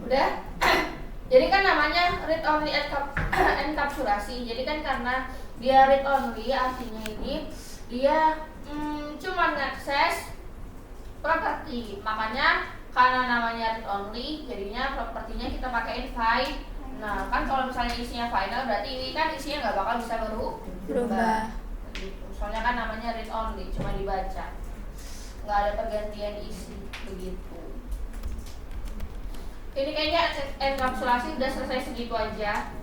Udah? Jadi kan namanya read only enkapsulasi. Jadi kan karena dia read only, artinya ini dia cuma ngakses properti. Makanya karena namanya read only, jadinya propertinya kita pakein find. Nah, kan kalau misalnya isinya final, berarti ini kan isinya nggak bakal bisa berubah. Begitu. Soalnya kan namanya read only, cuma dibaca, nggak ada pergantian isi, begitu. Ini kayaknya enkapsulasi udah selesai segitu aja.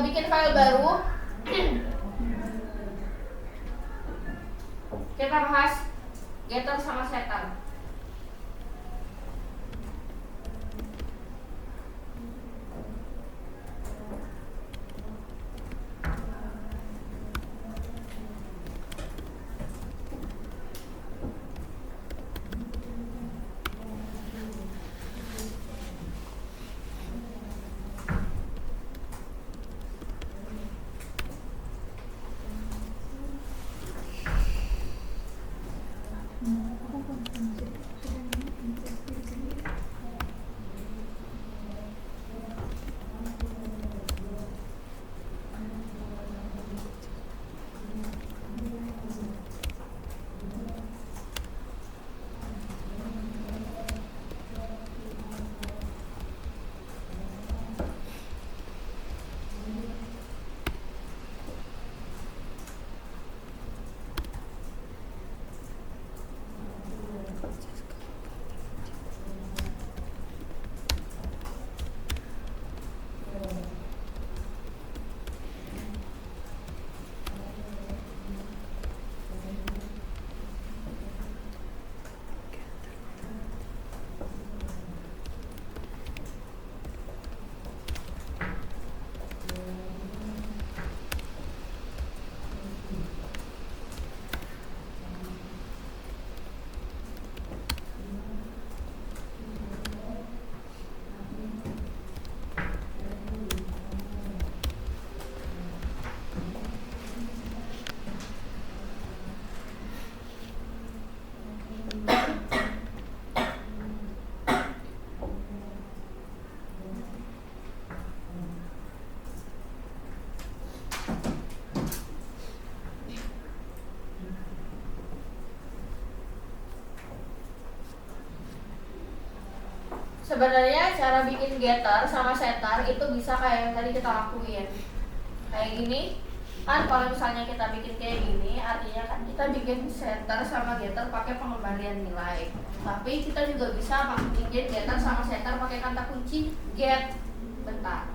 Bikin file baru. Kita bahas getter sama setter. Sebenarnya cara bikin getter sama setter itu bisa kayak yang tadi kita lakuin. Kayak gini. Kan kalau misalnya kita bikin kayak gini, artinya kan kita bikin setter sama getter pakai pengembalian nilai. Tapi kita juga bisa bikin getter sama setter pakai kata kunci get. Bentar.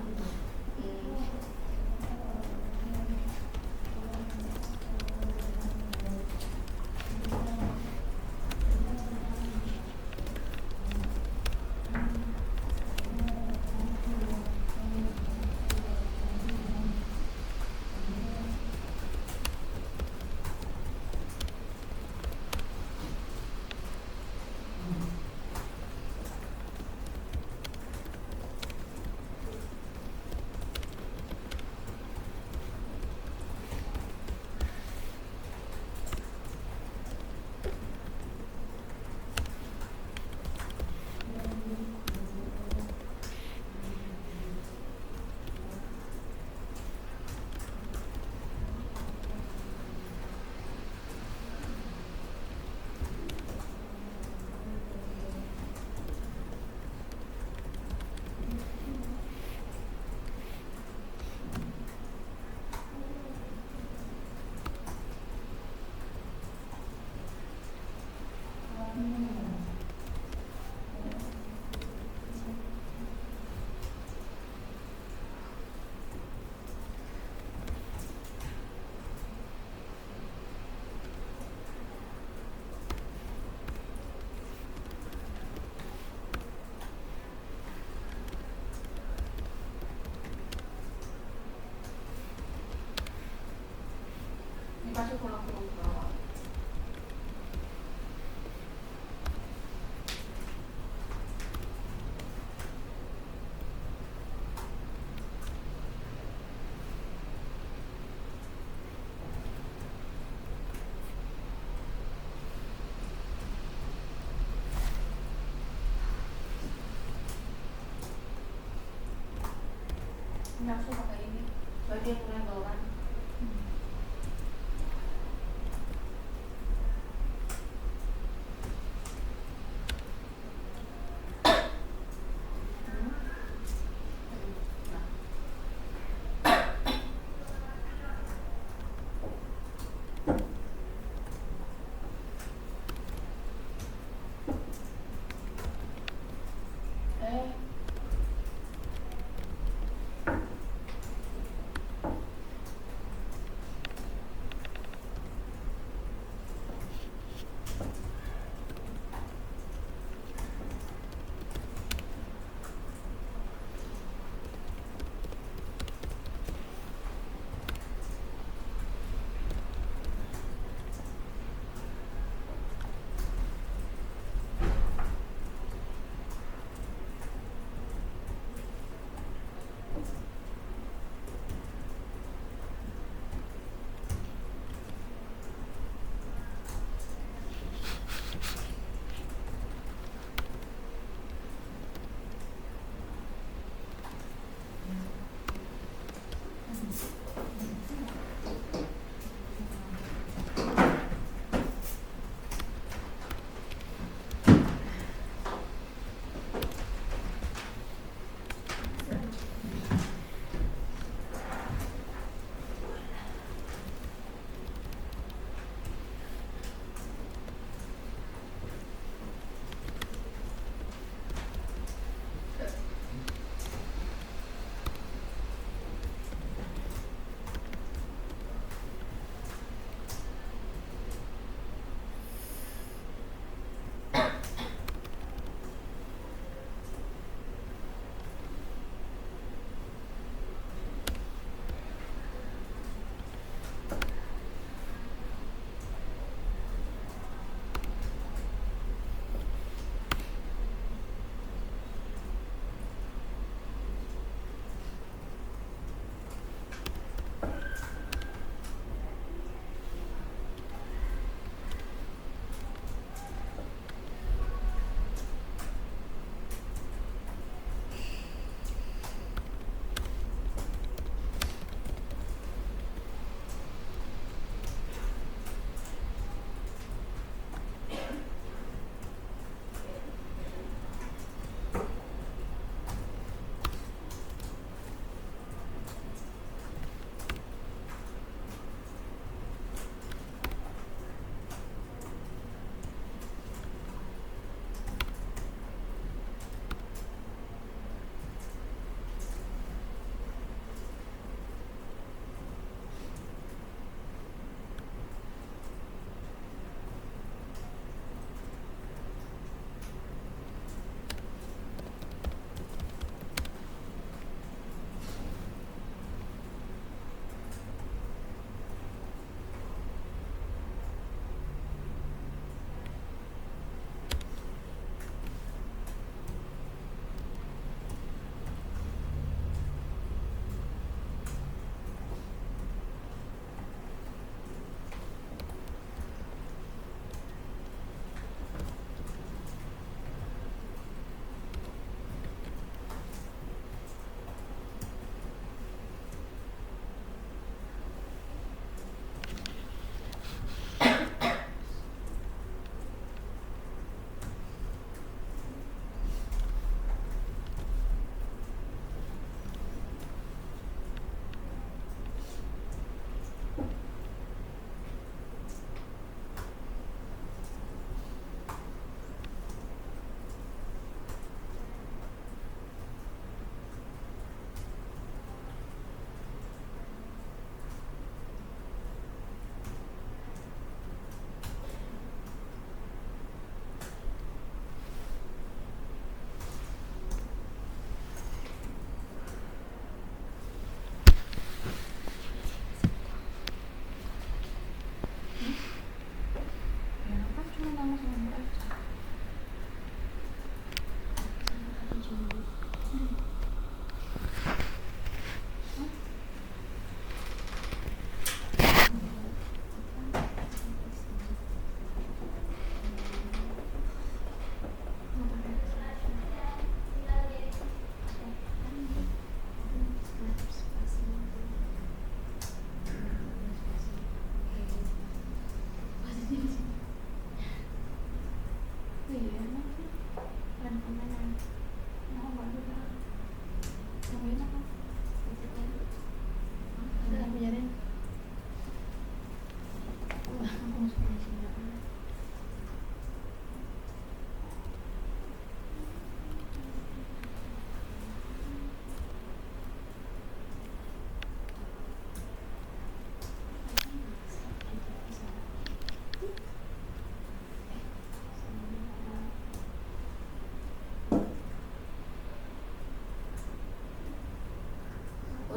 Dikasih pulang-pulang ke bawah. Ini langsung pakai ini. Bagian label kan.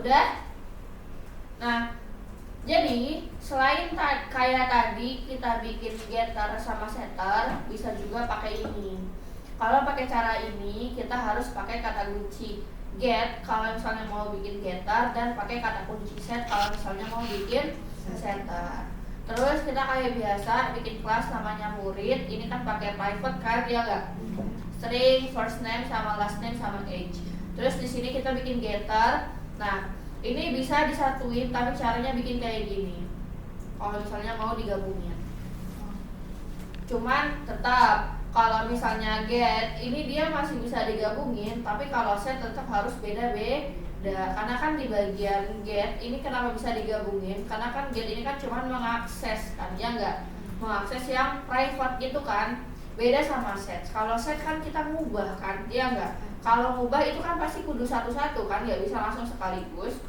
Udah? Nah, jadi selain kayak tadi kita bikin getter sama setter, bisa juga pakai ini. Kalau pakai cara ini kita harus pakai kata kunci get kalau misalnya mau bikin getter, dan pakai kata kunci set kalau misalnya mau bikin setter. Terus kita kayak biasa bikin kelas namanya murid. Ini kan pakai private kan, ya enggak? String, first name sama last name sama age. Terus di sini kita bikin getter. Nah, ini bisa disatuin, tapi caranya bikin kayak gini. Kalau misalnya mau digabungin. Cuman tetap kalau misalnya get, ini dia masih bisa digabungin, tapi kalau set tetap harus beda-beda. Karena kan di bagian get ini kenapa bisa digabungin? Karena kan get ini kan cuma mengakses kan, ya enggak? Mengakses yang private gitu kan. Beda sama set. Kalau set kan kita ngubah kan, ya enggak? Kalau ngubah itu kan pasti kudu satu-satu kan, nggak bisa langsung sekaligus.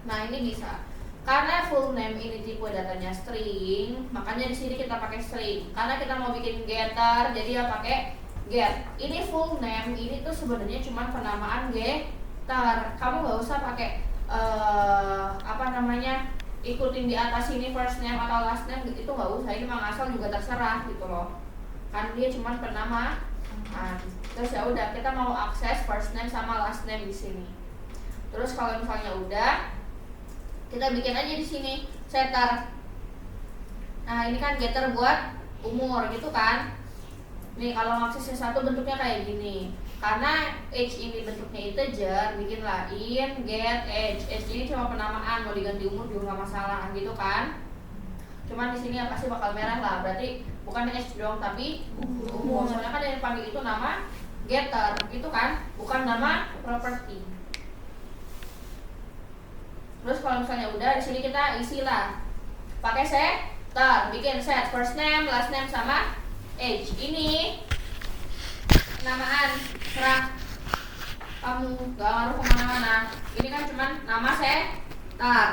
Nah, ini bisa. Karena full name ini tipe datanya string, makanya di sini kita pakai string. Karena kita mau bikin getter, jadi ya pakai get. Ini full name, ini tuh sebenarnya cuma penamaan getter. Kamu nggak usah pakai ikutin di atas ini first name atau last name, itu nggak usah. Ini mang asal juga terserah gitu loh. Kan dia cuma penamaan. Terus ya udah, kita mau akses first name sama last name di sini. Terus kalau misalnya udah, kita bikin aja di sini setter. Nah, ini kan getter buat umur gitu kan. Nih, kalau aksesnya satu bentuknya kayak gini. Karena age ini bentuknya integer, bikinlah in get age. Age ini cuma penamaan, mau diganti umur juga nggak masalah gitu kan. Cuman di sini yang pasti bakal merah lah. Berarti bukan age doang tapi umur. Soalnya kan yang dipanggil itu nama getter gitu kan, bukan nama property. Terus kalau misalnya udah, di sini kita isi lah. Pakai setter, bikin set first name, last name sama age. Ini penamaan, serah kamu, gak ngaruh kemana-mana. Ini kan cuman nama setter.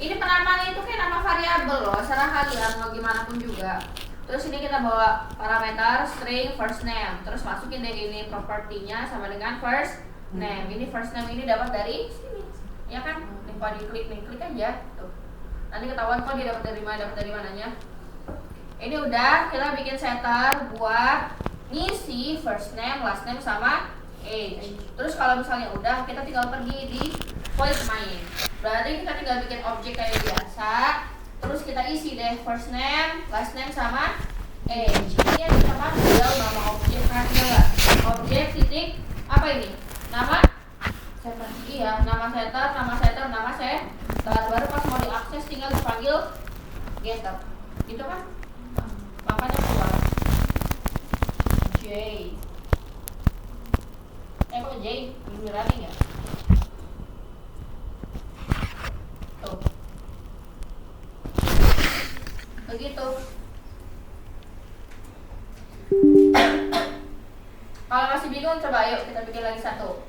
Ini penamaan itu kayak nama variabel loh, serah kalian mau gimana pun juga. Terus ini kita bawa parameter string first name. Terus masukin deh ini propertinya sama dengan first name. Ini first name ini dapat dari sini, ya kan? Nih kalau diklik nih, klik aja tuh. Nanti ketahuan kok dia dapat dari mananya. Ini udah, kita bikin setter buat ngisi first name, last name sama age. Terus kalau misalnya udah, kita tinggal pergi di void main. Berarti kita tinggal bikin objek kayak biasa. Terus kita isi deh first name, last name sama age. Ini yang kita panggil nama objek kan, ya. Objek titik apa ini? Nama setter. Iya, nama setter, nama setter. Baru pas mau diakses tinggal dipanggil getter. Gitu kan? Makanya keluar J. Kok J? Beneran enggak? Tuh. Begitu. Kalau masih bingung, coba ayo kita bikin lagi satu.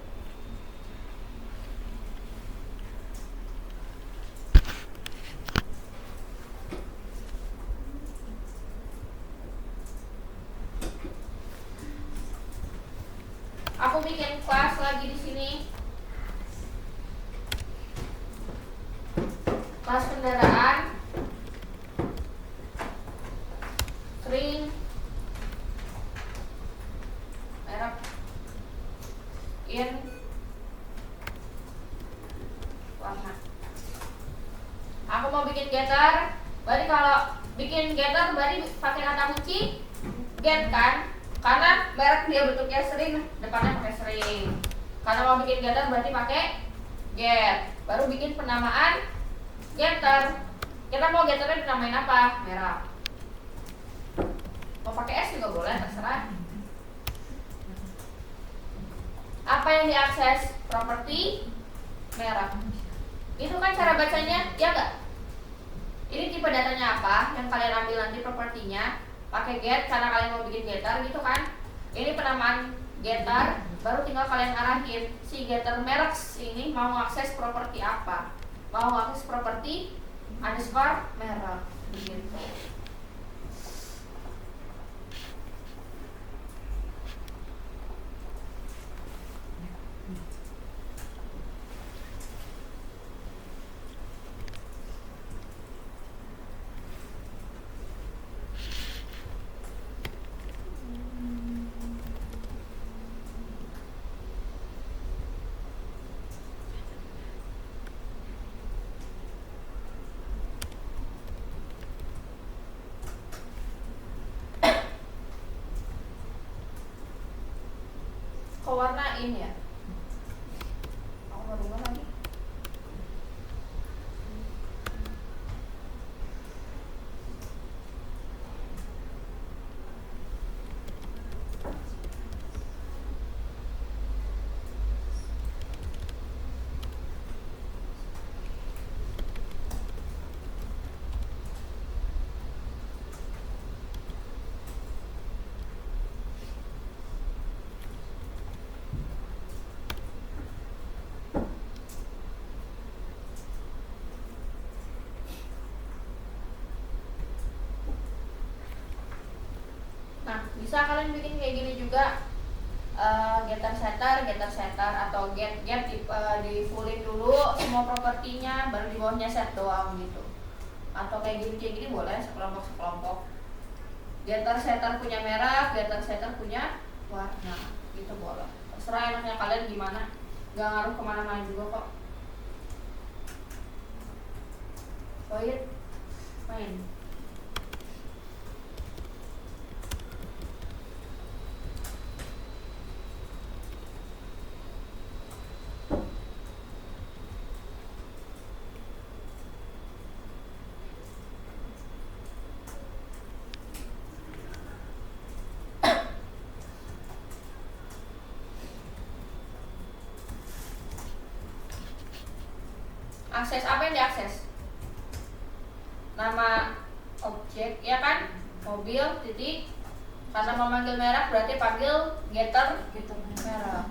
Aku bikin kelas lagi di sini. Kelas kendaraan. String merek in warna. Aku mau bikin getter. Berarti kalau bikin getter berarti pakai kata kunci get kan? Karena merek dia bentuknya string, depannya pakai string. Karena mau bikin getter berarti pakai get. Baru bikin penamaan getter. Kita mau getternya dinamain apa? Merek. Mau pakai S juga boleh, terserah. Apa yang diakses? Properti merek. Itu kan cara bacanya, ya enggak? Ini tipe datanya apa? Yang kalian ambil nanti propertinya. Pakai get karena kalian mau bikin getter gitu kan. Ini penamaan getter, baru tinggal kalian arahin si getter merek ini mau akses properti apa. Mau akses properti underscore merek gitu. kewarnain ya. Aku baru lagi. Nah, bisa kalian bikin kayak gini juga, getter setter atau get di fullin dulu semua propertinya, baru di bawahnya set doang gitu. Atau kayak gini boleh sekelompok. Getter setter punya merah, getter setter punya warna, gitu boleh. Terserah enaknya kalian gimana, nggak ngaruh kemana-mana juga kok. Wait, main. Akses apa yang diakses? Nama objek ya kan? Mobil titik. Karena memanggil merah berarti panggil getter merah.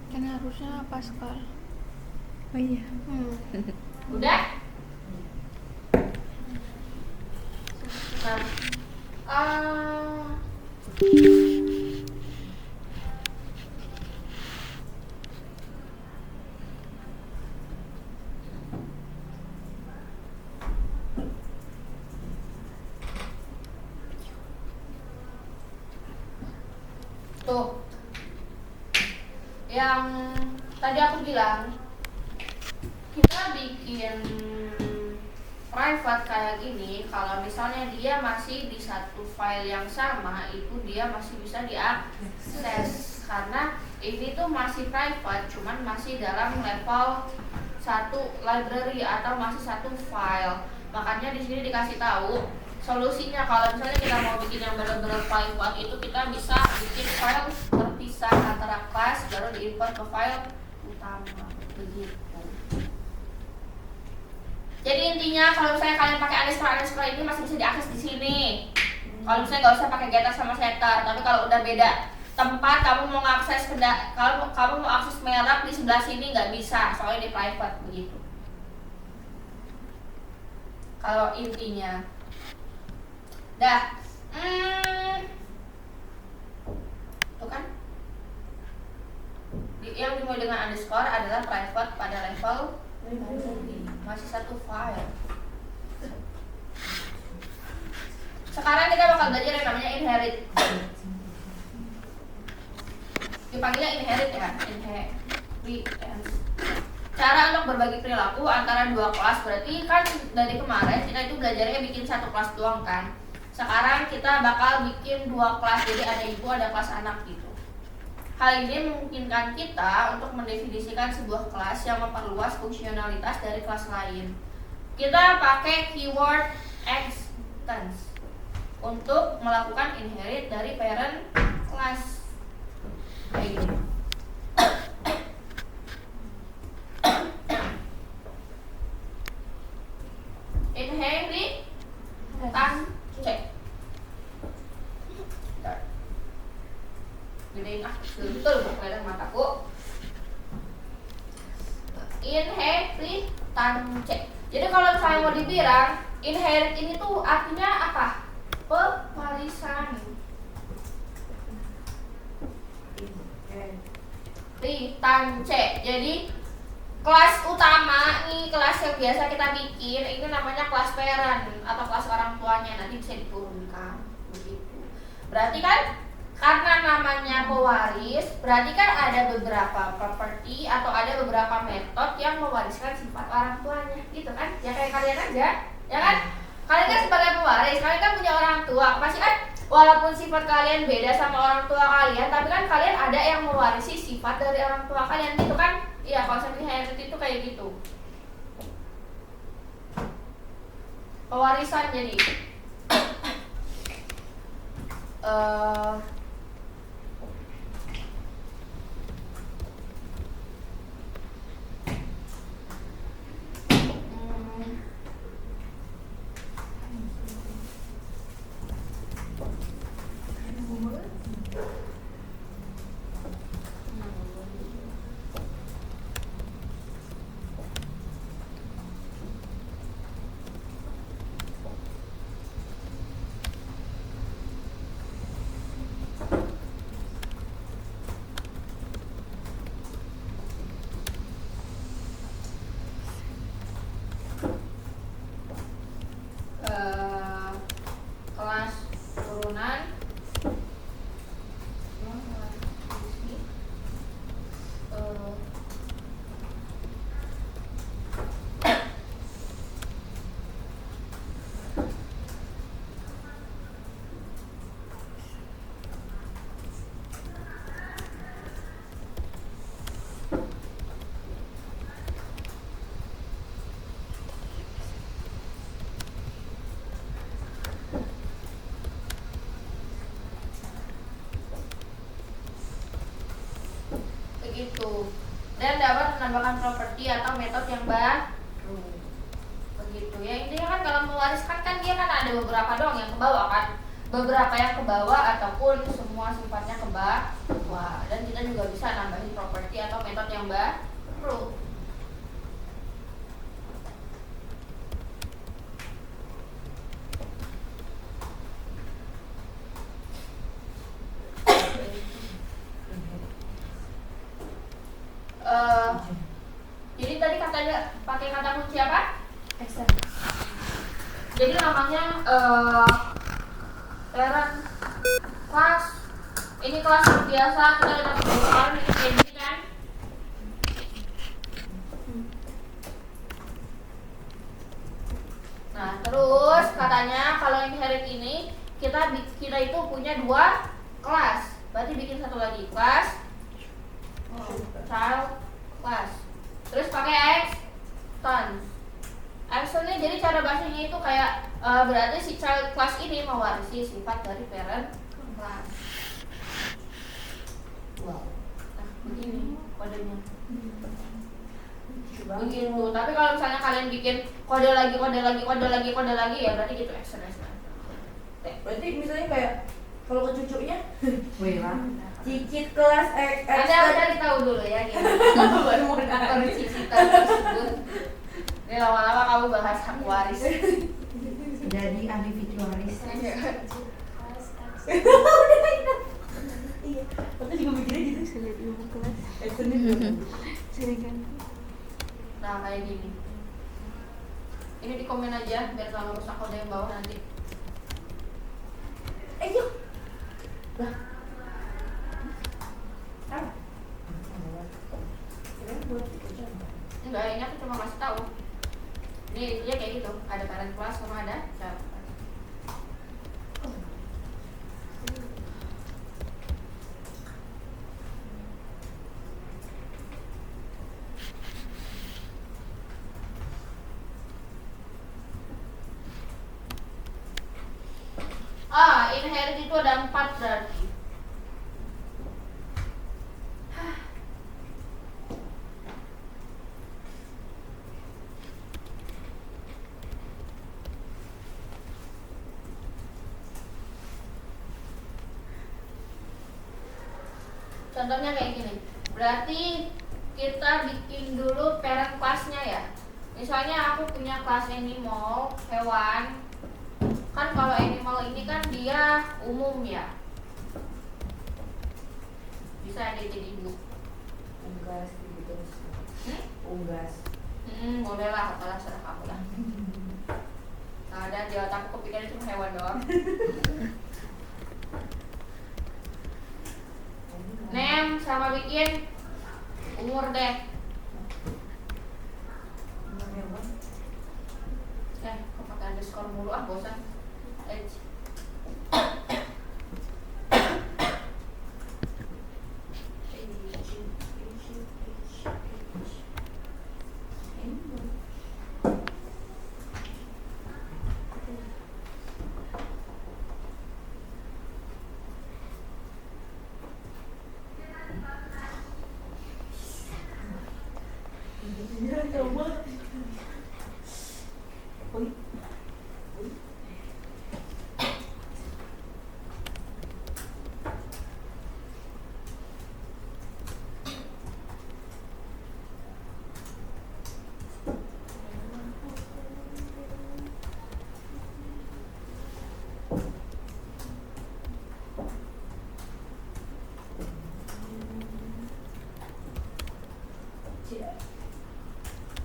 Kan harusnya Pascal. Oh iya. Udah? Nah, tuh yang tadi aku bilang, kita bikin private kayak gini kalau misalnya dia masih di satu file yang sama, itu dia masih bisa diakses. Karena ini tuh masih private, cuman masih dalam level satu library atau masih satu file. Makanya di sini dikasih tahu solusinya. Kalau misalnya kita mau bikin yang benar-benar private, itu kita bisa bikin file terpisah antara kelas baru diimport ke file utama begitu. Jadi intinya kalau misalnya kalian pakai underscore ini masih bisa diakses di sini. Kalau misalnya nggak usah pakai getter sama setter, tapi kalau udah beda tempat kamu mau akses kalau kamu mau akses merek di sebelah sini nggak bisa, soalnya di private begitu. Kalau intinya, dah, tuh kan? Yang dimulai dengan underscore adalah private pada level masih satu file. Sekarang kita bakal belajar yang namanya inherit. Dipanggilnya inherit ya, inheritance. Cara untuk berbagi perilaku antara dua kelas, berarti kan dari kemarin kita itu belajarnya bikin satu kelas doang kan. Sekarang kita bakal bikin dua kelas, jadi ada ibu ada kelas anak gitu. Hal ini memungkinkan kita untuk mendefinisikan sebuah kelas yang memperluas fungsionalitas dari kelas lain. Kita pakai keyword extends untuk melakukan inherit dari parent class. Kayak gini. Inherit cek. Gedein betul kelihatan mataku. Inherit cek. Jadi kalau misalnya mau dibilang inherit ini tuh artinya apa? Pewarisan. Cek. Jadi kelas utama nih, kelas yang biasa kita bikin ini namanya kelas parent atau kelas orang tuanya, nanti bisa diturunkan begitu. Berarti kan karena namanya pewaris, berarti kan ada beberapa properti atau ada beberapa metode yang mewariskan sifat orang tuanya, gitu kan? Ya kayak kalian aja, ya kan? Kalian kan sebagai pewaris, kalian kan punya orang tua, pasti kan walaupun sifat kalian beda sama orang tua kalian, tapi kan kalian ada yang mewarisi sifat dari orang tua kalian, gitu kan? Iya, konsep inherit itu kayak gitu. Pewarisan jadi kelas turunan begitu, dan dapat menambahkan properti atau metode yang baru begitu ya. Intinya kan kalau mewariskan kan dia kan ada beberapa dong yang ke bawah kan, beberapa yang ke bawah ataupun semua sifatnya ke bawah, dan kita juga bisa nambahin properti atau metode yang baru. Jadi tadi katanya pakai kata kunci apa? Extend. Jadi namanya parent class. Ini kelas yang biasa kita lihat berulang ini kayak gini kan? Nah terus katanya kalau inherit ini kita itu punya dua kelas. Berarti bikin satu lagi kelas child class. Terus pakai extend. Extendnya jadi cara bacanya itu kayak berarti si child class ini mewarisi sifat dari parent class. Wow. Nah begini kodenya. begitu. Tapi kalau misalnya kalian bikin kode lagi ya berarti gitu excellence. Berarti misalnya kayak kalau ke cucunya, Wih lah. cicit kelas Anda cari tahu dulu ya gimana baru modal. percicitan tersebut. Ini lama-lama kamu bahas hak waris. Jadi ahli fikih waris. Iya, aku juga mikirnya gitu. Sulit ilmu kelas. Senin. Sering kan. Nah kayak gini. Ini di komen aja biar kalau rusak kode yang bawah nanti. Yuk. Lah. Apa? Kirain buat dikejar. Enggak, ini aku cuma kasih tahu. Ini dia kayak gitu, ada parent kelas sama ada child class. Inherit itu ada 4 berarti. Contohnya kayak gini. Berarti kita bikin dulu parent class-nya ya. Misalnya aku punya kelas animal, hewan. Kan kalau animal ini kan dia umum ya. Bisa dia jadi induk. Unggas gitu. Unggas. Boleh lah, apalah serah kamu lah. Nah, ada di otakku kepikiran cuma hewan doang. Name sama bikin umur deh. Umur hewan. Kok pakai underscore mulu bosan. Age.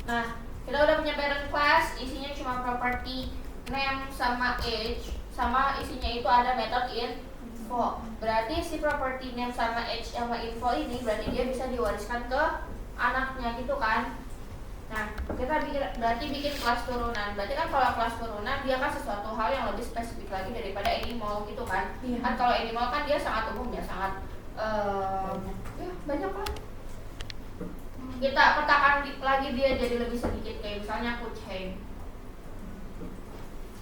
Nah, kita udah punya parent class, isinya cuma property name sama age, sama isinya itu ada method info. Berarti si property name sama age sama info ini berarti dia bisa diwariskan ke anaknya gitu kan. Nah, kita berarti bikin kelas turunan. Berarti kan kalau kelas turunan dia kan sesuatu hal yang lebih spesifik lagi daripada animal gitu kan. Iya. Kan kalau animal kan dia sangat umum ya, sangat ya banyak lah. Kita petakan lagi dia jadi lebih sedikit, kayak misalnya kucing.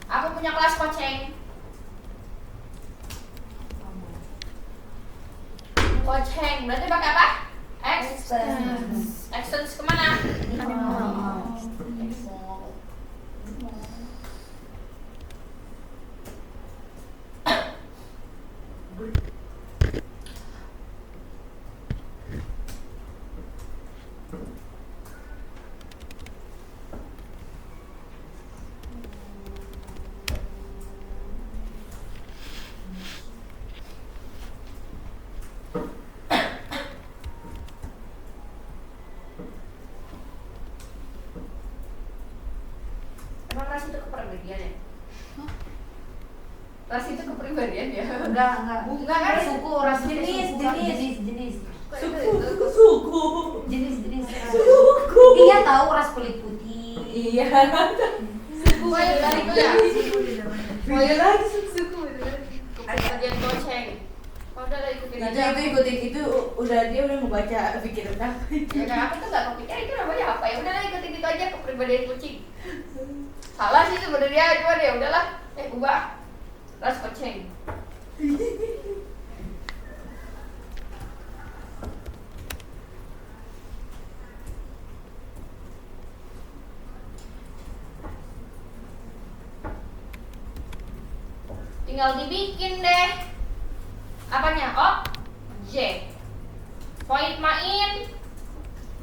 Aku punya kelas kucing. Kucing berarti pakai apa? Extends kemana? Emang ras itu kepribadian ya? Ras itu kepribadian ya? Enggak. Enggak kan? Suku, ras Jenis. Suku. Jenis. Iya tahu ras kulit putih. Iya. Oh ya dari itu ya? Oh iya lagi suku itu. Kepribadian kucing. Oh udah lah ikutin aja. Itu ikutin itu dia udah ngebaca pikiran aku. Ya kan aku tuh gak kepikir itu namanya apa ya. Udah lah ikutin itu aja, kepribadian kucing. Salah sih sebenarnya, cuma ya udahlah. Ubah ras kucing. tinggal dibikin deh. Apanya? Objek. Void main.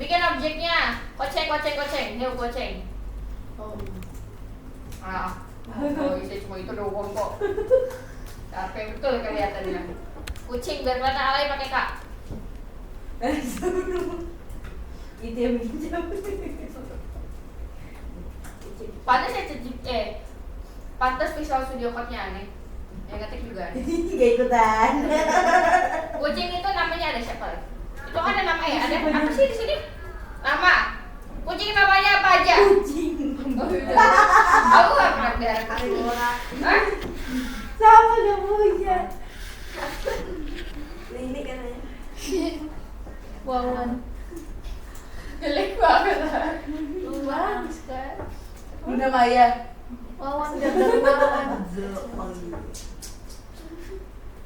Bikin objeknya. Koceng. Yuk koceng. Saya cuma itu doang kok. Capek betul kelihatannya. Kucing biar kelihatan alay pakai Kak. Itu yang pinjam. Pantas ya pantas Visual Studio Code-nya aneh. Yang ngetik juga aneh. Gak ikutan. Kucing itu namanya ada siapa? Itu ada nama ya? Ada apa sih di sini? Nama. Kucing namanya apa aja? Kucing. Aku gak pernah darah kucing. Hah? Sama gak punya. Ini katanya. Wawan. Jelek banget. Bagus kan? Bunda Maya. Wawan gagal Wawan.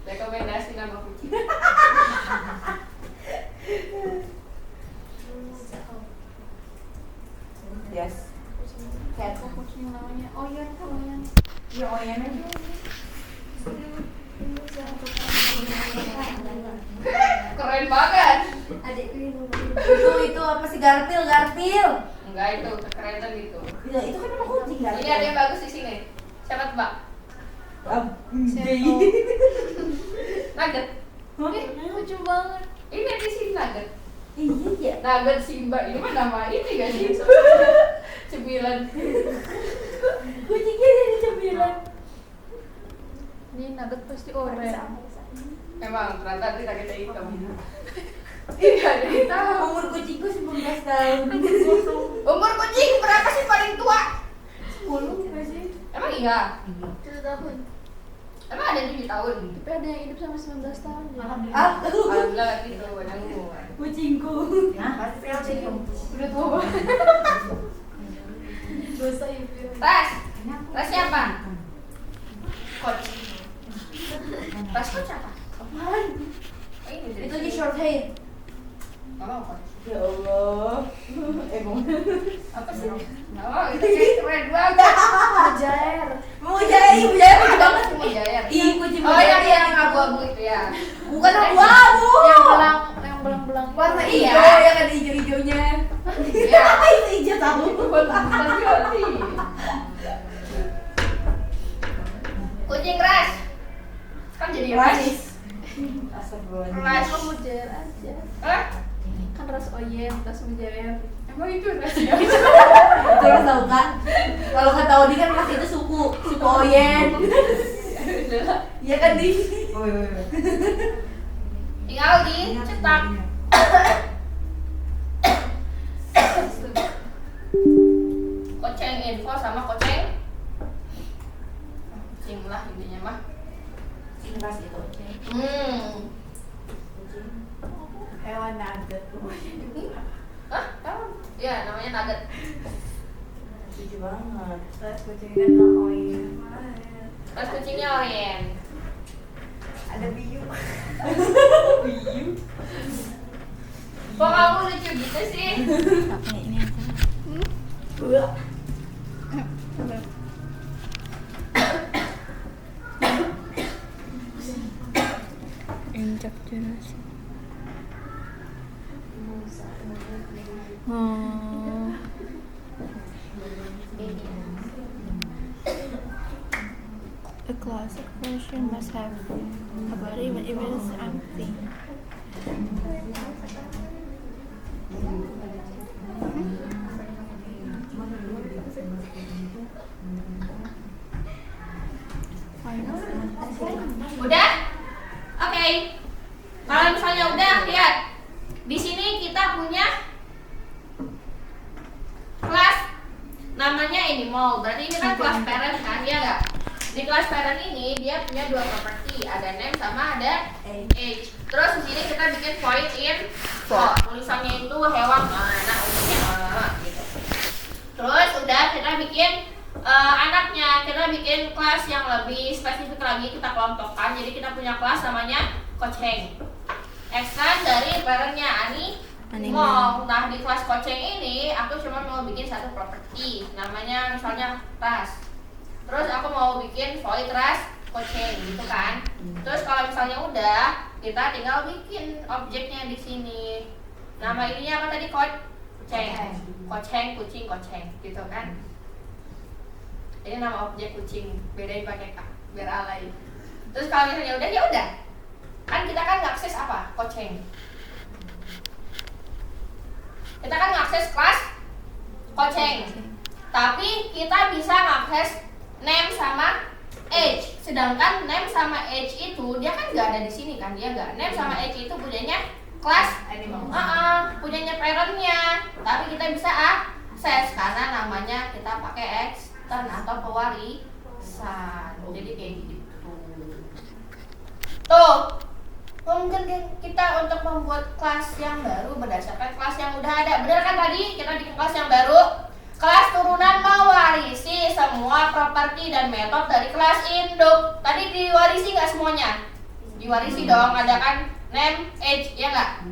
Rekomendasi nama kucing. Yes. Cat. Apa kucing namanya? Oyen kan Oyen. Ya Oyen aja. Keren banget. Itu apa sih Garpil? Enggak itu kekerenan gitu. Ya, itu kan nama kucing Garpil. Ini ada yang bagus di sini. Siapa tebak? Nugget. Lucu banget. Ini di sini nugget. Iya. Nugget Simba ini mah nama ini gak sih? Cemilan. Kucingnya jadi cemilan. Ini nugget pasti oren. Emang ternyata kita hitam. Iya, jadi tahu. Umur kucingku 19 tahun. Umur kucing berapa sih paling tua? 10 nggak sih? Emang iya? 7 tahun. Emang ada 7 tahun? Tapi ada yang hidup sampai 19 tahun ya. Aku Alhamdulillah gitu, nanggu. kucingku. Pasti kucing. Udah tua banget. Dosa ibu. Ras siapa? Coach. Ras coach apa? Apaan? Ini Itu aja short hair. Gak mau coach. Ya Allah. Emang. Apa sih? Gak mau, itu kayak keren banget. Jair. Mujair banget. Semua jair. Ih, kucing Oh mujair. yang abu-abu itu ya. Bukan abu-abu. Yang belang-belang. Warna Iya. hijau yang ada hijau-hijaunya. Iya. Itu hijau tahu. Hati-hati. Kucing ras. Kan jadi ras. Astagfirullah. Ras. Kok Mujair aja? Hah? Kan ras Oyen, ras Mujair. Emang itu ras ya? Terus tahu kan? Kalau kata Odi kan ras itu suku Oyen. Iya kan di? Tinggal dicetak. Koceng info sama koceng. Kucing lah intinya mah. Kucing ras itu. Hewan nugget. Hah? Tahu? Iya, namanya nugget. Lucu banget. Ras kucing kan Oyen. Terus kucingnya orien. Ada biu. Biu. Kok kamu lucu gitu sih? Pakai ini aja. Injak jelas. A classic version must have a body even if it is empty. Udah? Oke. Kalau misalnya udah, lihat. Di sini kita punya kelas namanya animal. Berarti ini kan kelas parent kan, ya enggak? Di kelas parent ini dia punya dua properti, ada name sama ada age. Terus di sini kita bikin void info. Tulisannya itu hewan mana, umurnya gitu. Terus udah kita bikin anaknya, kita bikin kelas yang lebih spesifik lagi, kita kelompokkan. Jadi kita punya kelas namanya koceng. Extend dari parentnya animal. Nah di kelas koceng ini aku cuma mau bikin satu properti, namanya misalnya ras. Terus aku mau bikin void ras kucing gitu kan. Terus kalau misalnya udah, kita tinggal bikin objeknya di sini. Nama ininya apa tadi? Kucing, kucing, gitu kan. Ini nama objek kucing, bedain pakai K, biar alay. Terus kalau misalnya udah, ya udah. Kan kita kan ngakses apa? Kucing. Kita kan ngakses kelas kucing. Tapi kita bisa ngakses name sama age. Sedangkan name sama age itu dia kan nggak ada di sini kan, dia nggak. Name sama age itu punyanya kelas animal. Punyanya parentnya. Tapi kita bisa akses karena namanya kita pakai extern atau pewarisan. Jadi kayak gitu. Tuh, mungkin kita untuk membuat kelas yang baru berdasarkan kelas yang udah ada. Bener kan tadi kita bikin kelas yang baru? Kelas turunan mewarisi semua properti dan metode dari kelas induk. Tadi diwarisi nggak semuanya? Diwarisi dong, ada kan name, age, ya nggak?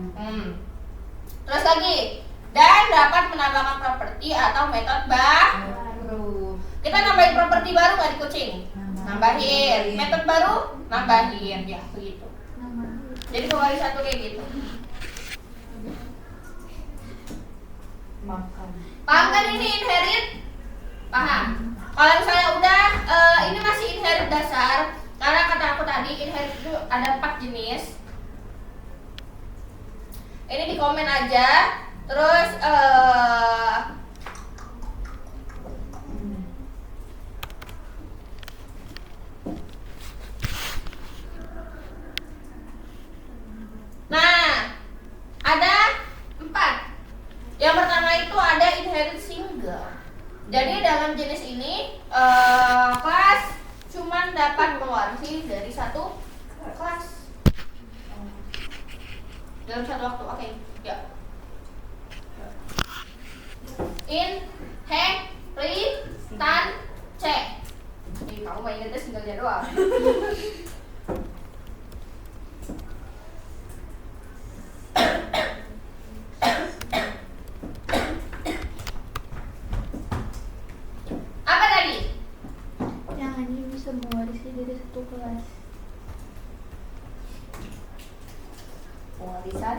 Terus lagi, dan dapat menambahkan properti atau metode baru. Kita nambahin properti baru nggak di kucing? Nambahin. Metode baru? Nambahin, ya begitu. Jadi pewarisan tuh kayak gitu. Paham kan ini inherit? Paham? Kalau misalnya udah, ini masih inherit dasar. Karena kata aku tadi inherit itu ada 4 jenis. Ini di komen aja. Terus nah, ada 4. Yang pertama itu ada inherit single. Jadi dalam jenis ini kelas cuman dapat mewarisi dari satu kelas dalam satu waktu. Oke, ya. Inheritan C. Nih, kamu mau ingetnya singlenya doang. Apa tadi? Yang hanya bisa mewarisi dari satu kelas. Pewarisan.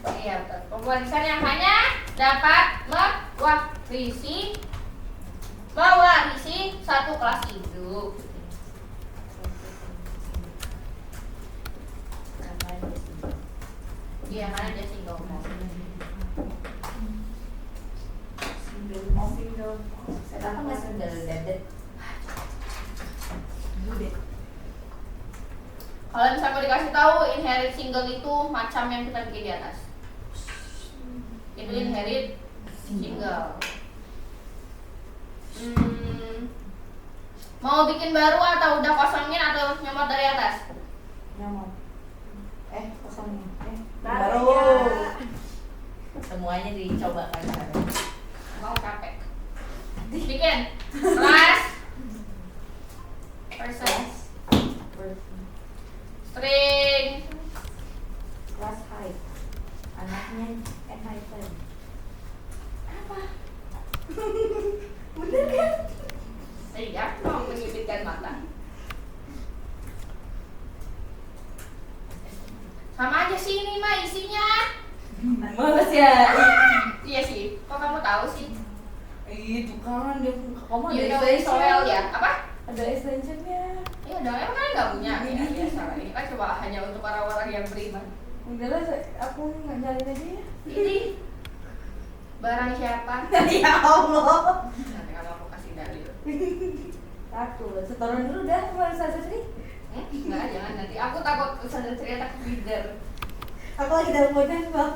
Oh iya, betul. Pewarisan yang hanya dapat mewarisi satu kelas hidup. Iya, karena dia single. Saya apa nggak single dadet? Kalau misalnya mau dikasih tahu inherit single itu macam yang kita bikin di atas. Itu inherit single. Mau bikin baru atau udah kosongin atau nyomot dari atas? Nyomot. Kosongin. Baru. Semuanya dicoba kan. Mau capek. Bikin kelas person string Kelas height. Anaknya heighten. apa? Bener kan? Iya, mau menyipitkan mata. Sama aja sih ini mah isinya. Males ya. Iya sih. Kok kamu tahu sih? Itu kan dia kamu ada You know it so well ya. Apa? Ada extensionnya. Iya dong, emang kalian nggak punya? Ya, biasa. Ini kan cuma hanya untuk orang-orang yang beriman. Udahlah, aku ngajarin aja ya. Ini barang siapa? Ya Allah. Nanti kalau aku kasih dalil. Takut. Setoran dulu dah sama Ustazah Sri. Enggak, jangan nanti. Aku takut sadar cerita ke leader. Aku lagi dalam modern bang.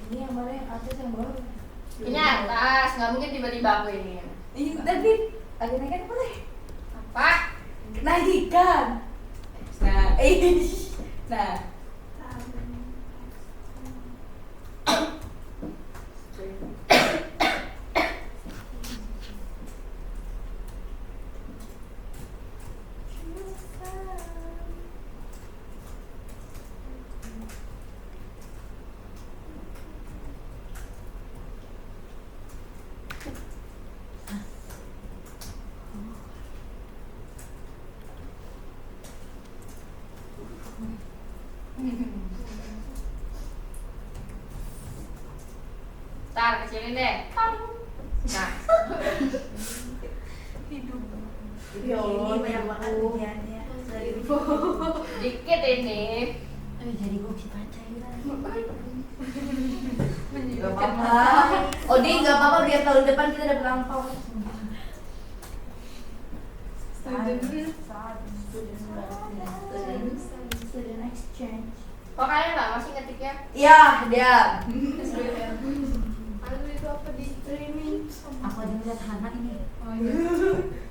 Ini yang mana yang atas yang bawah? Ini atas, nggak mungkin tiba-tiba aku ini. Ini tapi agak naikkan boleh. Apa? Naikkan. Nah, nah. Ntar kecilin deh. Nah, Ya Allah, Ini banyak banget ibu. ujiannya. dikit ini. Jadi gue bisa baca ya. Gak apa-apa. Odi gak apa-apa biar tahun depan kita dapat angpau. Student exchange. Kok kalian nggak masih ngetiknya? Iya, dia. Aduh itu apa di streaming? Aku aja melihat Hana ini. Oh iya.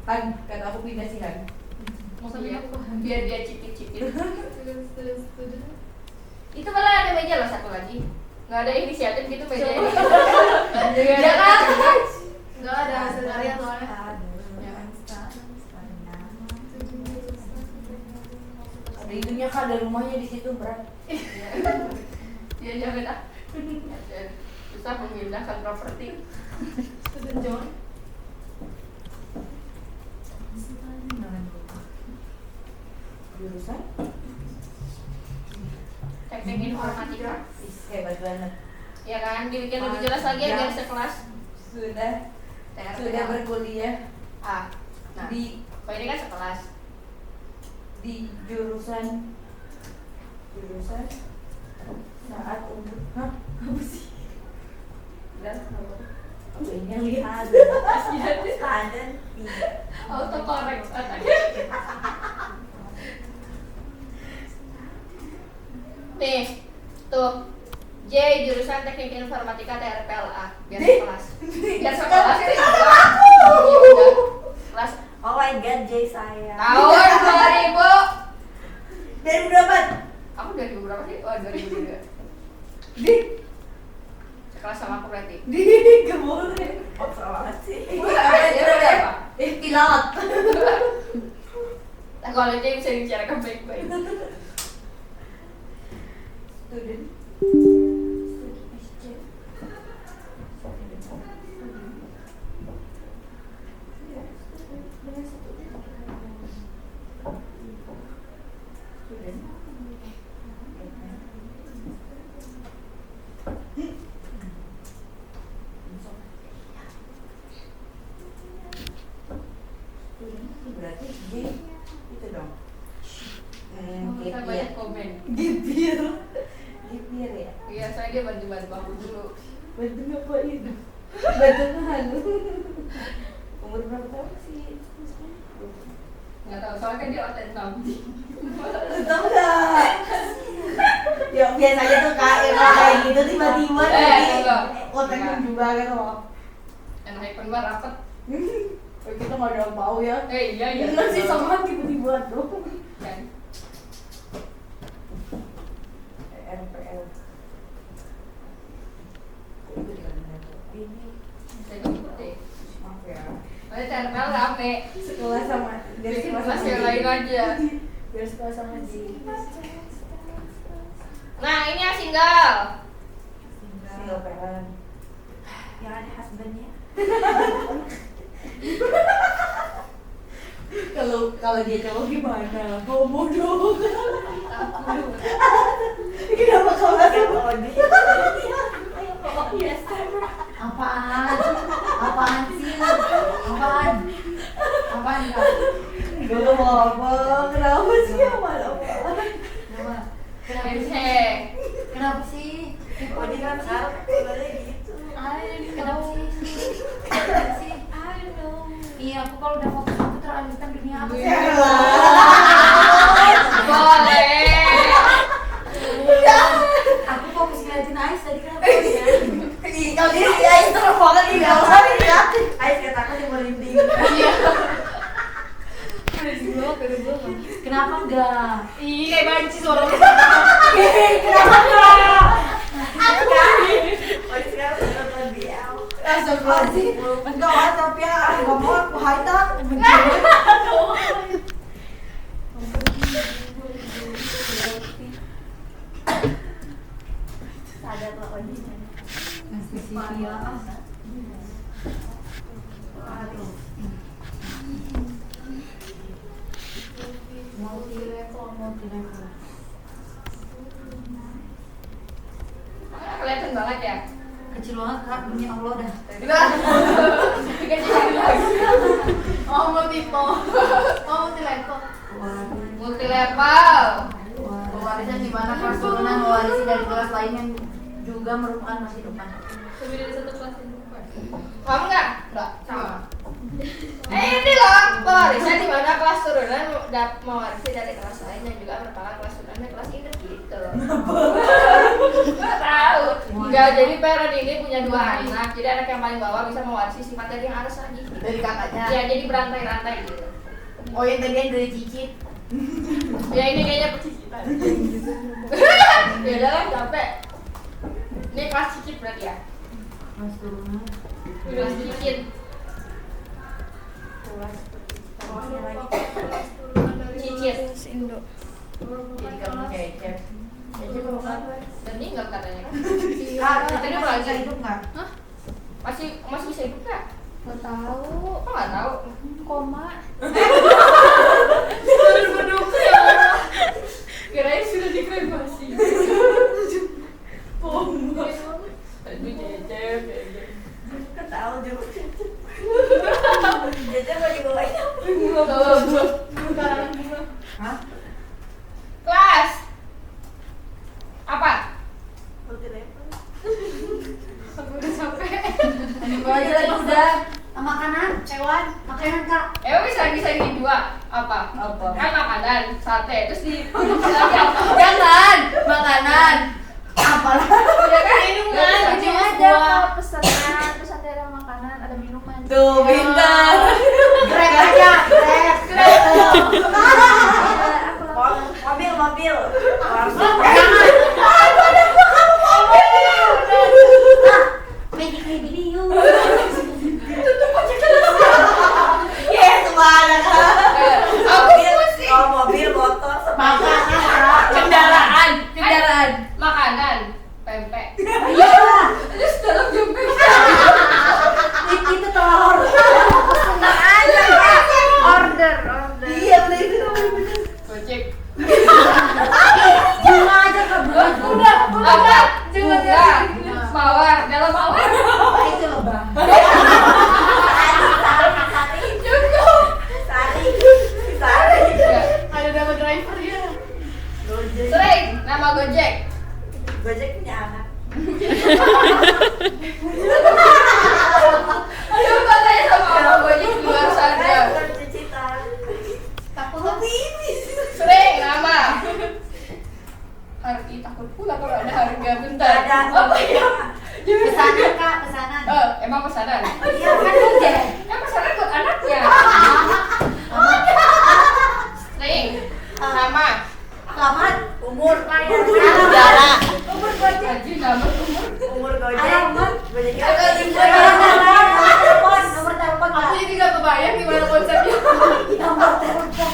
Kan kata aku pindah sih kan. Iya, biar dia cipit-cipit. Student. Itu malah ada meja loh satu lagi. Nggak ada inisiatif gitu mejanya. Ya kan? Nggak ada sebenarnya soalnya. Ada itunya kan, ada rumahnya di situ berat. Dia jangan ah. Susah memindahkan properti. Student John. Jurusan? Teknik informatika. Hebat banget. Ya kan, dibikin lebih jelas lagi ya biar sekelas. Sudah sudah berkuliah Ah, nah, di kok ini kan sekelas. jurusan saat umur. Hah? Apa sih? Udah, apa ini yang lihat? Standar. Autocorrect otaknya. Nih, tuh J jurusan Teknik Informatika TRPLA biar sekelas. Biar sekelas sih. Kelas Oh my god, Jay saya. tahun 2000. Dari berapa? Aku 2000 berapa sih? Oh, 2002. Di Sekelas sama aku berarti. gak boleh. Oh, salah sih. Berapa? Pilot. Nah, kalau J bisa dibicarakan baik-baik. Student. Berarti di itu dong. Kita banyak komen. Gipir ya. Iya, saya dia bantu-bantu aku dulu. Bantu ngapain? Bantu nganu. Umur berapa tahun sih? Nggak tahu, soalnya kan dia otot 6. Tahu nggak? Ya biasanya tuh kayak gitu tiba-tiba enggak. otaknya juga kan loh. Yang handphone mah rapet. Kita nggak ada yang tahu ya. Iya. Bener sih sama tiba-tiba tuh. Kan. RPL. Ini Saya ikut deh. maaf ya. Soalnya TRPL rame. Sekolah sama dari Kelas yang lain aja. Biar sekolah sama Ji. Nah, ini ya single. Single parent. Yang ada husbandnya. Kalau dia cowok gimana? Homo dong. Aku. Kenapa kau langsung Apaan sih? Apaan? Gak apa-apa. Kenapa sih apa-apa? Kenapa sih? Oh, dia kan sebenarnya gitu. Kenapa sih? Iya, aku kalau udah fokus aku teralihkan dunia apa sih? Boleh. Aku fokus ngeliatin Ais tadi kenapa ya? Kalau dia si Ais terus banget di dalam ya. Ais kata aku yang merinding. Kenapa enggak? Ih, kayak banci suara. Kenapa enggak? Oh, sekarang sudah nonton BL. Astagfirullahaladzim. Enggak WhatsApp ya. Enggak mau aku highlight. Sadar lah kondisinya. Ngasih CV ya. Multi level. banget ya. Kecil banget kak, demi Allah dah. Dikecilin lagi. Oh, multi level. Multi level. Pewarisan di mana kelas turunan mewarisi dari kelas lain yang juga merupakan masa depan. Lebih dari satu kelas ini. Kamu enggak? Enggak. Sama. Ini loh, pewarisan di mana kelas turunan mewarisi dari kelas lain yang juga merupakan kelas turunan dari kelas induk gitu. Nggak tahu. Enggak, jadi parent ini punya 2 anak. Jadi anak yang paling bawah bisa mewarisi sifat dari yang atas lagi. Dari kakaknya. Ya, jadi berantai-rantai gitu. Oh yang tadi yang dari cicit. Ya ini kayaknya pecicitan. Ya udah lah, capek. Ini kelas cicit berarti ya? Kelas turunan. Kelas cicit. Cicit. Indo. Jadi kamu cecep. Cecep mau apa? Dan meninggal katanya kan? Ah, Tadi cecep apa bisa lagi? hidup nggak? Masih bisa hidup nggak? Gak tahu. Kok nggak tahu? Koma. Berduka ya Allah. Kirain sudah dikremasi. Pomba. Aduh cecep. Ketahu juga cecep. Cecep mau dibawain apa? Hah? Kelas. Apa? Multi level. Aku udah capek. Bawa aja lagi udah. Makanan, hewan, makanan kak. Bisa ini 2. Apa? Apa? Kan makanan, sate, terus di lagi apa? Jangan, makanan. Apalah? Ya kan minuman, Ini gitu aja kak pesannya. Terus nanti ada makanan, ada minuman. Tuh, pintar. Grab aja, grab. Mobil. Jangan. Ada gua kamu mobil. Magic video. Ya, semuanya. Mobil, motor, kendaraan. Makanan, pempek. Iya. Terus dalam jempek. Itu telur. Tenang aja. Order. Iya, udah itu. Gojek. Bunga aja kak, bunga. Apa? Bunga. Mawar, dalam mawar. Itu loh bang. Sari. Ya. Ada nama driver ya. Gojek. Sering nama Gojek. Gojek punya anak. Ayo katanya sama orang Gojek di luar sana. Takut Sering nama. Hargi takut pula kalau ada harga bentar. Ada. Apa ya? Pesanan kak, pesanan. Emang pesanan? Iya kan Gojek. Pesanan buat anaknya. Sering nama. Alamat, umur, Negara. umur Gojek. Haji nama umur. Umur Gojek. Alamat, Gojek. Nomor telepon kak. Aku jadi nggak kebayang gimana konsepnya. Nomor telepon.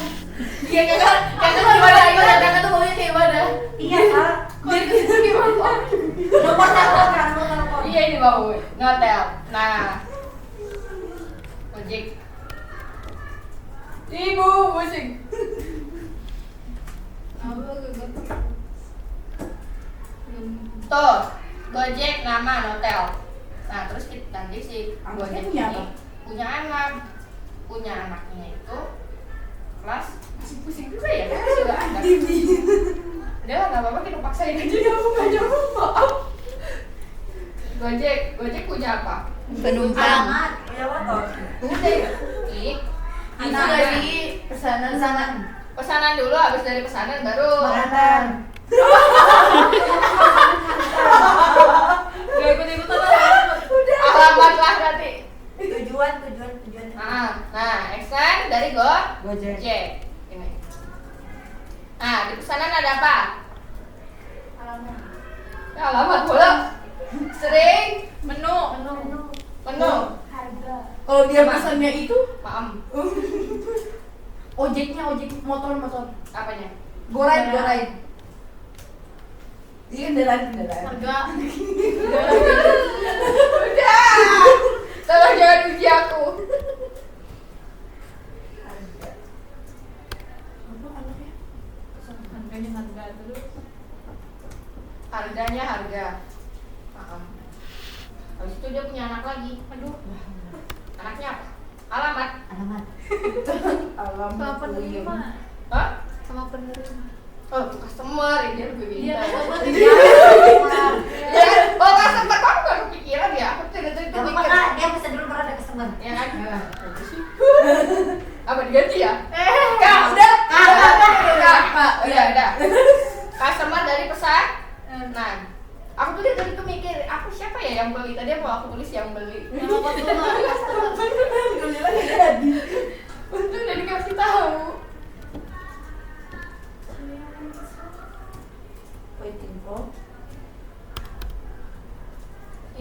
Iya kan? Kakak tuh maunya kayak gimana? Iya kak. Jadi itu gimana? Nomor telepon kak, nomor telepon. Iya ini mau ngotel. Nah, Gojek. Ibu musik. Tuh, Gojek nama notel. Nah terus nanti si Gojek punya ini apa? punya anaknya itu kelas masih pusing juga ya kan sudah anak. Udah lah nggak apa-apa kita paksain aja kamu nggak jawab maaf. Gojek punya apa? penumpang. Alamat, punya motor. Udah ya. Ih, Itu ada. dari pesanan. Pesanan dulu, habis dari pesanan baru Makanan. Gak ikut-ikutan lah. Alamat lah nanti. Tujuan. Nah, extend dari Gojek. Ini. Nah, di pesanan ada apa? Ya, alamat bola. Sering Menu. menu. Kalau dia pesannya itu Maam. ojek motor. Apanya? Go-ride. Iya kendaraan. Harga. Udah. Tolong jangan uji aku. Harganya harga dulu. Harganya harga. Habis itu dia punya anak lagi. Aduh. Anaknya apa? Alamat. Alamat. Sama penerima. Hah? Sama penerima. Oh, customer ini lebih Iya, pintar. sama Ya kan? Oh, customer kamu gak kepikiran ya? Aku tidak Gak apa-apa kak, dia pesan dulu baru ada customer. Ya kan? Apa diganti ya? Kak, udah. Kak, udah. Customer dari pesan. Nah, aku tuh dari itu mikir, aku siapa ya yang beli? Tadi mau aku tulis yang beli. Nama konsumer. Untung udah dikasih tahu.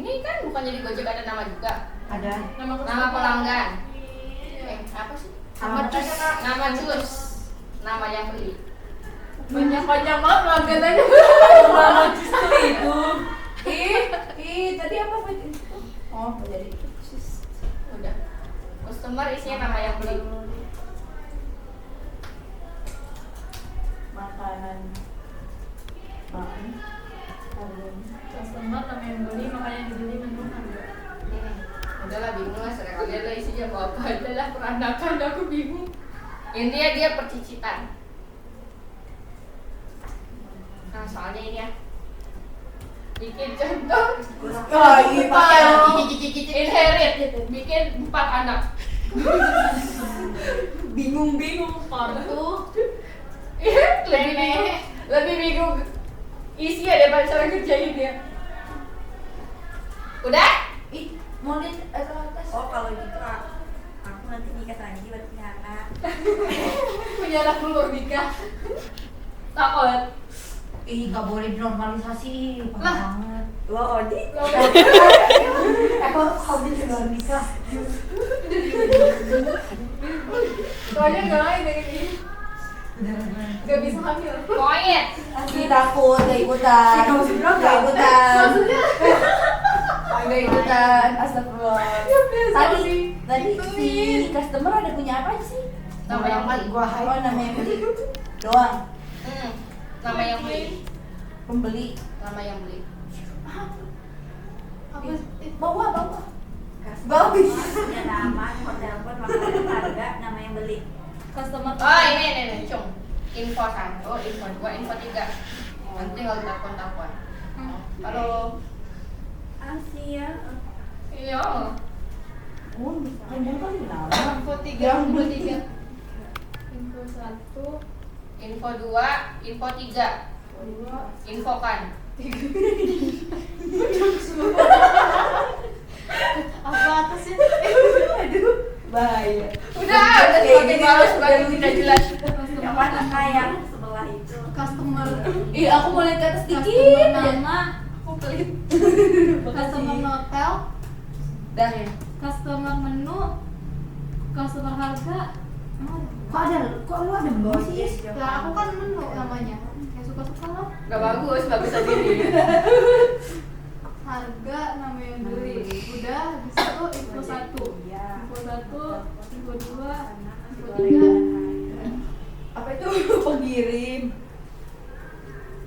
Ini kan bukannya di Gojek ada nama juga? Ada. Nama pelanggan. Apa sih? Nama jus. Nama yang beli. Banyak banget pelangganannya. Nama justru itu. Tadi apa itu? Oh, menjadi Udah. Customer isinya nama yang beli. makanan. Customer nama yang beli, makanya dibeli menu harga. Udahlah bingung lah, sekali ada isinya mau apa aja lah, peranakan aku bingung. Intinya dia percicitan. Nah soalnya ini ya, bikin contoh. Inherit, bikin 4 anak. Bingung. Kartu. Lebih bingung isinya daripada cara kerjain dia. Udah? Ih, mau lihat ke atas. Oh kalau gitu aku nanti nikah lagi buat punya anak. Punya anak belum nikah. Takut. Ih, nggak boleh dinormalisasi, parah Lah. banget. Lo Odi? Kok hobi luar nikah? Soalnya nggak lain dari ini. Nggak bisa hamil. Koin. Asli takut, gak ikutan. Gak ikutan. Gak ikutan. Astagfirullah. Tadi si customer ada punya apa sih? Nama yang beli. Oh, nama yang beli. Doang. Nama yang beli. Pembeli. Nama yang beli. Apa? Bawa. Bawa punya nama, hotel pun makanan harga, nama yang beli. Customer. Oh ini cung. Info 1, info 2, info 3. Nanti kalau telepon. Halo. Asia. Iya. Oh, panjang kali nama. Info 3, info 3. Info 1, Info 2, info 3. 2, Infokan. apa atas ya? Aduh, bahaya. Udah Kayak semakin gini malu udah semakin tidak jelas. Yang mana yang sebelah itu? Customer. Ih, aku mau lihat ke atas Customer dikit. nama, Aku pelit. customer hotel, Dah. customer menu, customer harga. Kok lu ada belum sih? Lah aku kan menu namanya. Kayak suka-suka lah. Gak bagus, gak bisa gini. Harga nama yang beli. Udah, habis itu info 1. Info 1, info 2, info 3. Apa itu pengirim?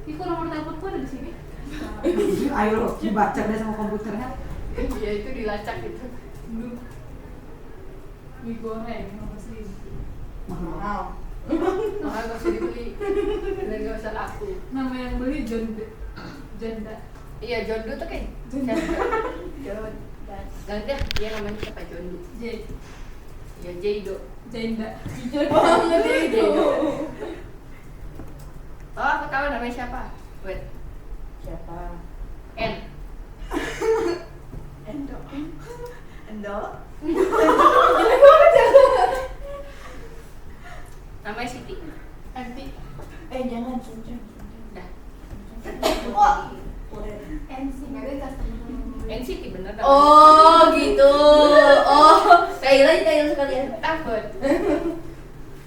Ih, kok nomor teleponku ada di sini? Ayo lo, dibaca deh sama komputernya. Iya itu dilacak gitu. Duh. Mie goreng, nomor 1000. Mahal. Mahal gak usah dibeli. Dan gak usah laku. Nama yang beli Janda. Iya Jondu tuh kayak Jondu. Ganti deh, dia namanya siapa Jondu. J. Ya Jaido. Janda. Oh, iya itu. Oh aku tahu namanya siapa. Wait. Siapa? N. Endo. Namanya Siti. Anti. Jangan. Dah. Oh. NC berarti customer. N Siti bener dah. Oh, gitu. Oh, kayak sekalian. Takut.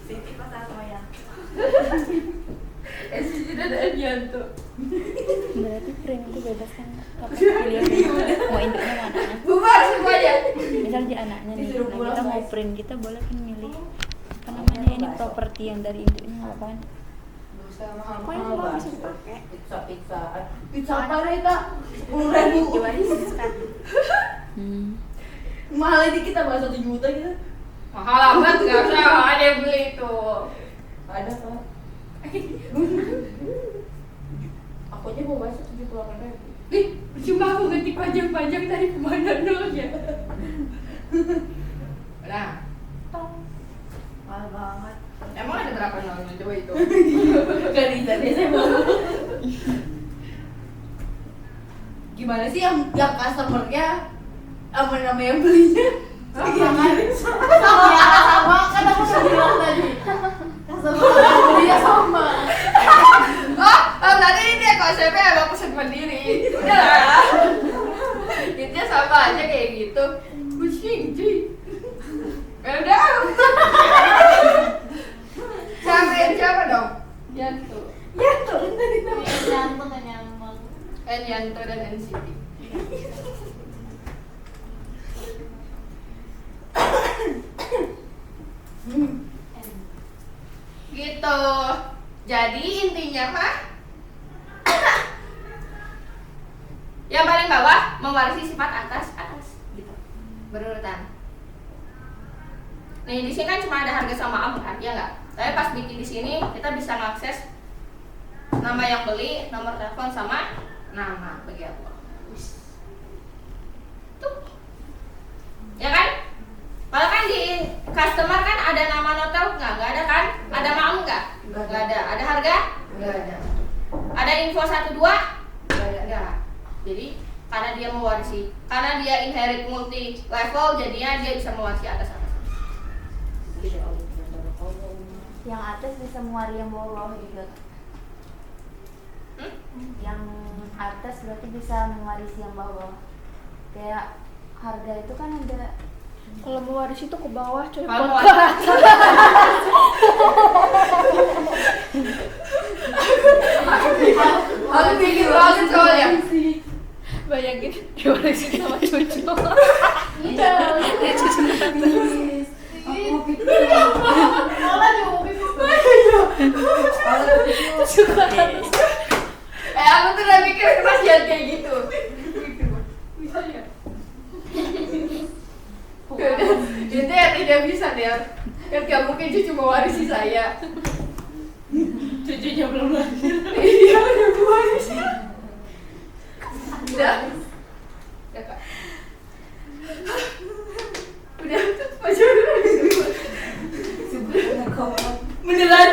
Siti pasar soya. N Siti udah ada Yanto. Berarti frame itu bebas kan kapan pilih mau induknya mau anaknya. Bubar semuanya. Misal di anaknya nih, Disuruh nah pulang, kita mau guys. print kita boleh kan milih apa namanya ini properti yang dari induknya nggak apa kan? Bisa Kok yang mahal mahal bisa bisa dipakai? Pizza apa Rita? 10.000. Diwariskan. Mahal ini kita bahas 1 juta gitu. Mahal amat, nggak usah ada yang beli itu. Ada Pak. Aku aja mau bahas 78.000. Ih, cuma aku ganti pajak-pajak dari kemana nolnya. Nah, Mahal banget. emang ada berapa nolnya coba itu? Gak bisa deh saya mau. Gimana sih yang customer-nya sama yang belinya? Sama kan aku udah bilang tadi. Dia sama. Tadi dia konsepnya emang pesen mandiri. Udah lah. Intinya sama aja kayak gitu. Pusing cuy. Udah. Siapa dong? Yanto. Jantung kan nyambung. Yanto dan NCT. Gitu. Jadi intinya mah yang paling bawah mewarisi sifat atas gitu. Berurutan. Nih di sini kan cuma ada harga sama am kan, ya nggak? Tapi pas bikin di sini kita bisa mengakses nama yang beli, nomor telepon sama nama begitu. Tuh. Ya kan? Kalau kan di customer kan ada nama notel nggak ada kan? Ada maam nggak? Nggak ada. Ada harga? Nggak ada. Ada info 1 2? Nggak. Jadi karena dia mewarisi, karena dia inherit multi level, jadinya dia bisa mewarisi atas. Gitu. Yang atas bisa mewarisi yang bawah juga. Yang atas berarti bisa mewarisi yang bawah. Kayak harga itu kan ada. Kalau mewarisi itu ke bawah coy. Kalau mewarisi aku pikir banget soalnya. Bayangin diwarisi sama cucu. Iya. Dia cucu Malah dia mau pipis. Aku tuh udah mikir kasihan kayak gitu. Bisa ya? Itu ya tidak bisa deh. Kan gak mungkin cucu mewarisi saya. Cucunya belum lahir. Iya udah mewarisi. Udah. Ya kak. Udah aja udah. Beneran.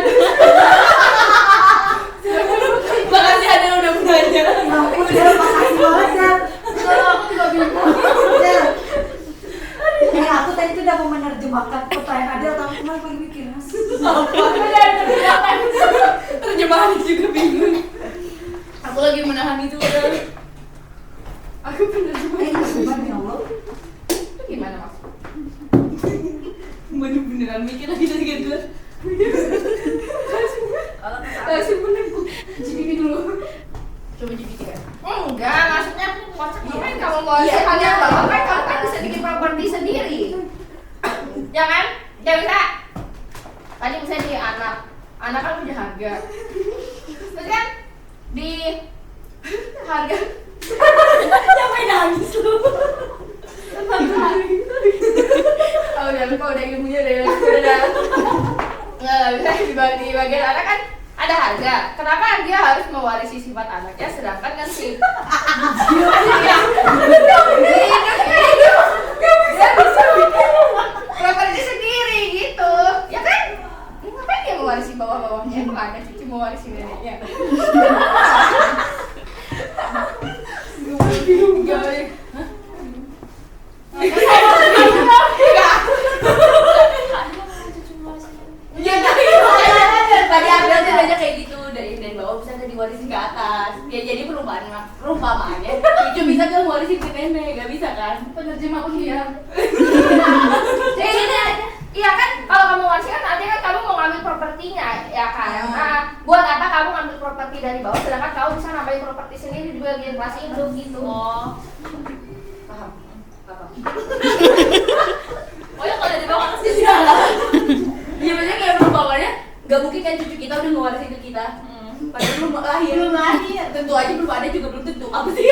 Makasih ada yang udah menanya. Udah makasih banget. Kalau aku juga bingung. Aku tadi tuh udah mau menerjemahkan pertanyaan Adel, tapi cuma lagi mikir Terjemahan juga bingung. Aku lagi menahan itu udah. Aku bener-bener. ya Allah. Gimana maksud? Beneran mikir lagi dari gitu. Kasih menunggu. Jadi dulu. Coba GPT kan. Enggak, maksudnya konsep ngapain kamu mau hal yang bawah kan kamu kan bisa bikin properti sendiri. Ya kan? Ya bisa. Tadi misalnya di anak kan punya harga. Terus kan di harga Sampai nangis lu. oh udah lupa udah ilmunya udah nggak bisa di bagian anak kan ada harga. Kenapa dia harus mewarisi sifat anaknya sedangkan kan si dia bisa bikin properti sendiri gitu ya kan? Ngapain dia mewarisi bawah-bawahnya? Emang ada cucu mewarisi neneknya? Bingung guys. Iya tadi Abel tuh nanya kayak gitu dari bawah bisa nggak diwarisin ke atas. Ya jadi perumpamaannya cucu bisa nggak warisin ke nenek, nggak bisa kan? Penerjemah dia. Iya kan, kalau kamu warisi kan artinya kan kamu mau ngambil propertinya, ya kan? Nah, buat apa kamu ngambil properti dari bawah, sedangkan kamu bisa nambahin properti sendiri di bagian kelas induk gitu. Oh, paham. Apa? Oh ya kalau dari bawah kan sih. Iya maksudnya kayak perumpamaannya nggak mungkin kan cucu kita udah ngewarisin ke kita. padahal belum lahir. Belum lahir. Tentu aja belum ada juga belum tentu. Apa sih?